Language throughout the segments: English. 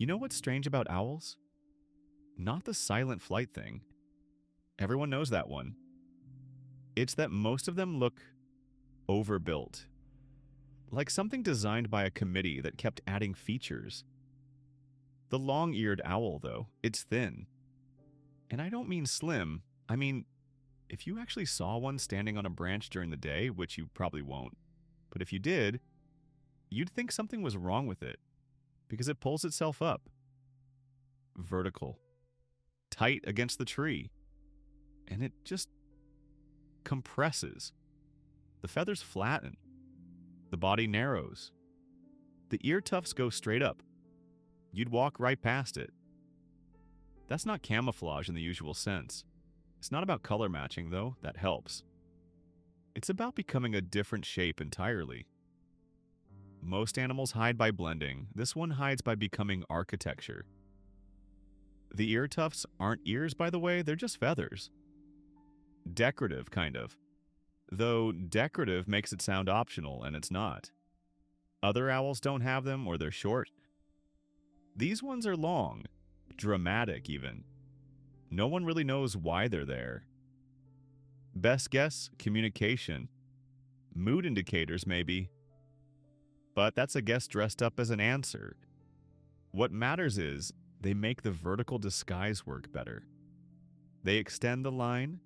You know what's strange about owls? Not the silent flight thing. Everyone knows that one. It's that most of them look overbuilt. Like something designed by a committee that kept adding features. The long-eared owl, though, it's thin. And I don't mean slim. I mean, if you actually saw one standing on a branch during the day, which you probably won't, but if you did, you'd think something was wrong with it, because it pulls itself up. Vertical. Tight against the tree. And it just compresses. The feathers flatten. The body narrows. The ear tufts go straight up. You'd walk right past it. That's not camouflage in the usual sense. It's not about color matching, though. That helps. It's about becoming a different shape entirely. Most animals hide by blending. This one hides by becoming architecture. The ear tufts aren't ears, by the way. They're just feathers. Decorative, kind of. Though decorative makes it sound optional, and it's not. Other owls don't have them, or they're short. These ones are long. Dramatic, even. No one really knows why they're there. Best guess, communication. Mood indicators, maybe. But that's a guess dressed up as an answer. What matters is, they make the vertical disguise work better. They extend the line,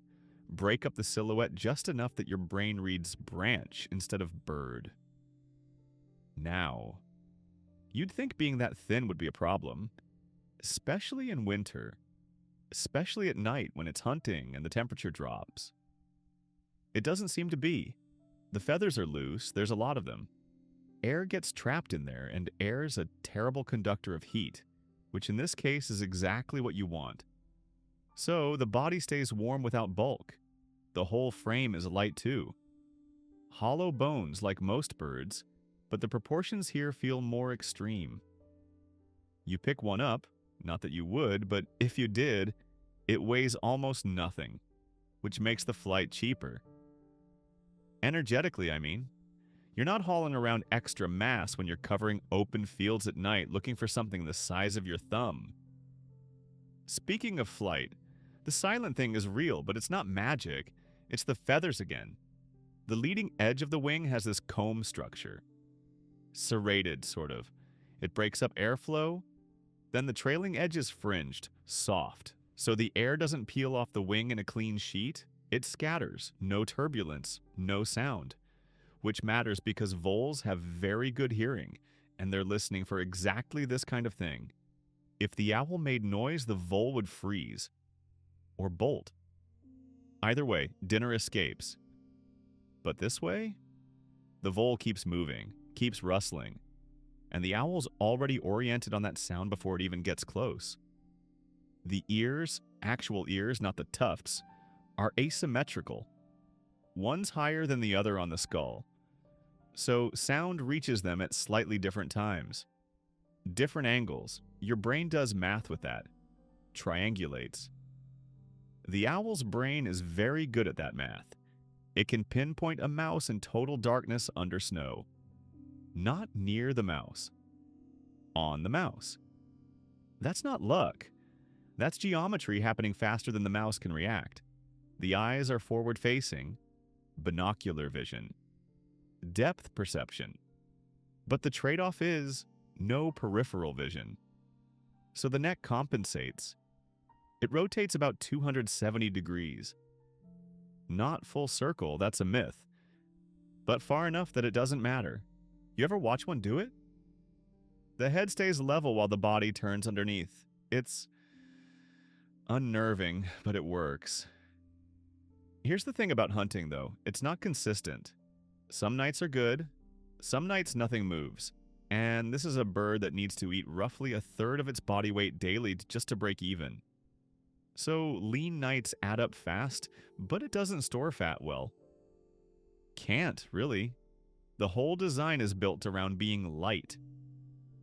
break up the silhouette just enough that your brain reads branch instead of bird. Now, you'd think being that thin would be a problem, especially in winter, especially at night when it's hunting and the temperature drops. It doesn't seem to be. The feathers are loose, there's a lot of them. Air gets trapped in there, and air's a terrible conductor of heat, which in this case is exactly what you want. So the body stays warm without bulk. The whole frame is light too. Hollow bones like most birds, but the proportions here feel more extreme. You pick one up, not that you would, but if you did, it weighs almost nothing, which makes the flight cheaper. Energetically, I mean. You're not hauling around extra mass when you're covering open fields at night looking for something the size of your thumb. Speaking of flight, the silent thing is real, but it's not magic. It's the feathers again. The leading edge of the wing has this comb structure. Serrated, sort of. It breaks up airflow. Then the trailing edge is fringed, soft, so the air doesn't peel off the wing in a clean sheet. It scatters, no turbulence, no sound. Which matters because voles have very good hearing, and they're listening for exactly this kind of thing. If the owl made noise, the vole would freeze. Or bolt. Either way, dinner escapes. But this way? The vole keeps moving, keeps rustling, and the owl's already oriented on that sound before it even gets close. The ears, actual ears, not the tufts, are asymmetrical. One's higher than the other on the skull, so sound reaches them at slightly different times. Different angles. Your brain does math with that. Triangulates. The owl's brain is very good at that math. It can pinpoint a mouse in total darkness under snow. Not near the mouse. On the mouse. That's not luck. That's geometry happening faster than the mouse can react. The eyes are forward-facing. Binocular vision. Depth perception. But the trade-off is no peripheral vision. So the neck compensates. It rotates about 270 degrees. Not full circle, that's a myth. But far enough that it doesn't matter. You ever watch one do it? The head stays level while the body turns underneath. It's unnerving, but it works. Here's the thing about hunting, though. It's not consistent. Some nights are good. Some nights nothing moves. And this is a bird that needs to eat roughly a third of its body weight daily just to break even. So lean nights add up fast, but it doesn't store fat well. Can't, really. The whole design is built around being light.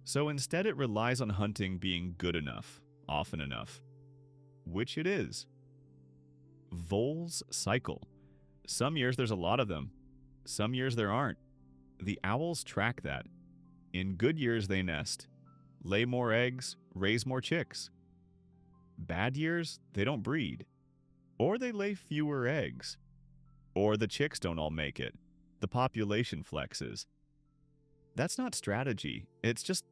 So instead it relies on hunting being good enough, often enough. Which it is. Voles cycle. Some years there's a lot of them. Some years there aren't. The owls track that. In good years they nest. lay more eggs, raise more chicks. Bad years, they don't breed. Or they lay fewer eggs. Or the chicks don't all make it. The population flexes. That's not strategy. It's just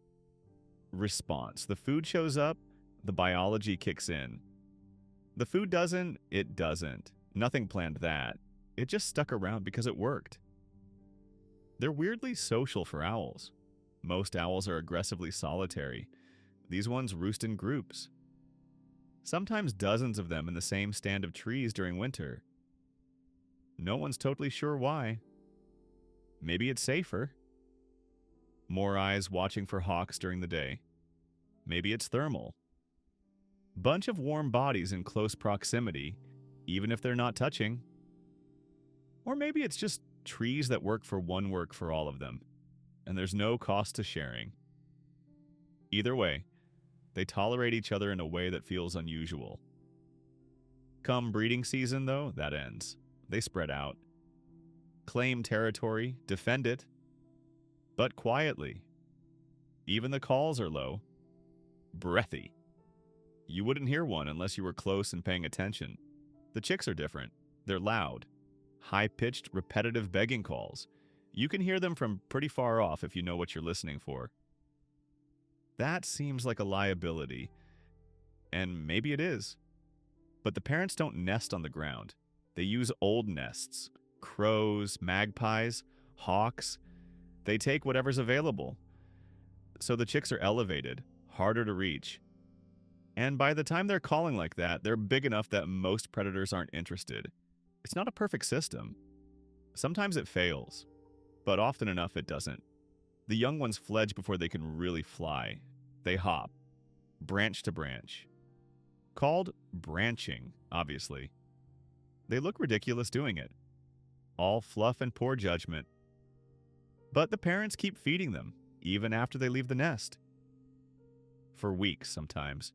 response. The food shows up, the biology kicks in. The food doesn't, it doesn't. Nothing planned that. It just stuck around because it worked. They're weirdly social for owls. Most owls are aggressively solitary. These ones roost in groups. Sometimes dozens of them in the same stand of trees during winter. No one's totally sure why. Maybe it's safer. More eyes watching for hawks during the day. Maybe it's thermal. Bunch of warm bodies in close proximity, even if they're not touching. Or maybe it's just trees that work for all of them, and there's no cost to sharing. Either way, they tolerate each other in a way that feels unusual. Come breeding season, though, that ends. They spread out. Claim territory, defend it, but quietly. Even the calls are low. Breathy. You wouldn't hear one unless you were close and paying attention. The chicks are different. They're loud. High-pitched, repetitive begging calls. You can hear them from pretty far off if you know what you're listening for. That seems like a liability. And maybe it is. But the parents don't nest on the ground. They use old nests. Crows, magpies, hawks. They take whatever's available. So the chicks are elevated, harder to reach. And by the time they're calling like that, they're big enough that most predators aren't interested. It's not a perfect system. Sometimes it fails, but often enough it doesn't. The young ones fledge before they can really fly. They hop, branch to branch. Called branching, obviously. They look ridiculous doing it. All fluff and poor judgment. But the parents keep feeding them, even after they leave the nest. For weeks, sometimes.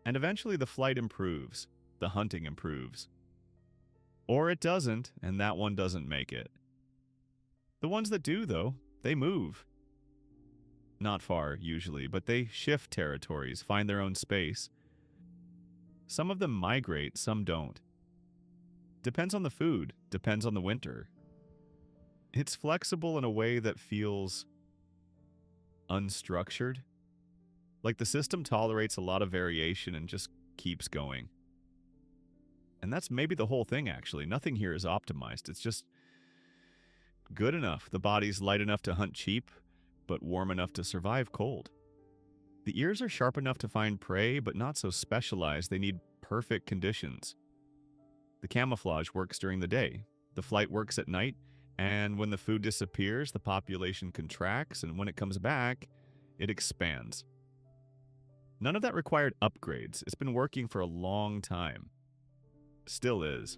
And eventually the flight improves, the hunting improves. Or it doesn't, and that one doesn't make it. The ones that do, though, they move. Not far, usually, but they shift territories, find their own space. Some of them migrate, some don't. Depends on the food, depends on the winter. It's flexible in a way that feels unstructured. Like the system tolerates a lot of variation and just keeps going. And that's maybe the whole thing, actually. Nothing here is optimized. It's just good enough. The body's light enough to hunt cheap, but warm enough to survive cold. The ears are sharp enough to find prey, but not so specialized they need perfect conditions. The camouflage works during the day. The flight works at night, and when the food disappears, the population contracts, and when it comes back, it expands. None of that required upgrades. It's been working for a long time. Still is.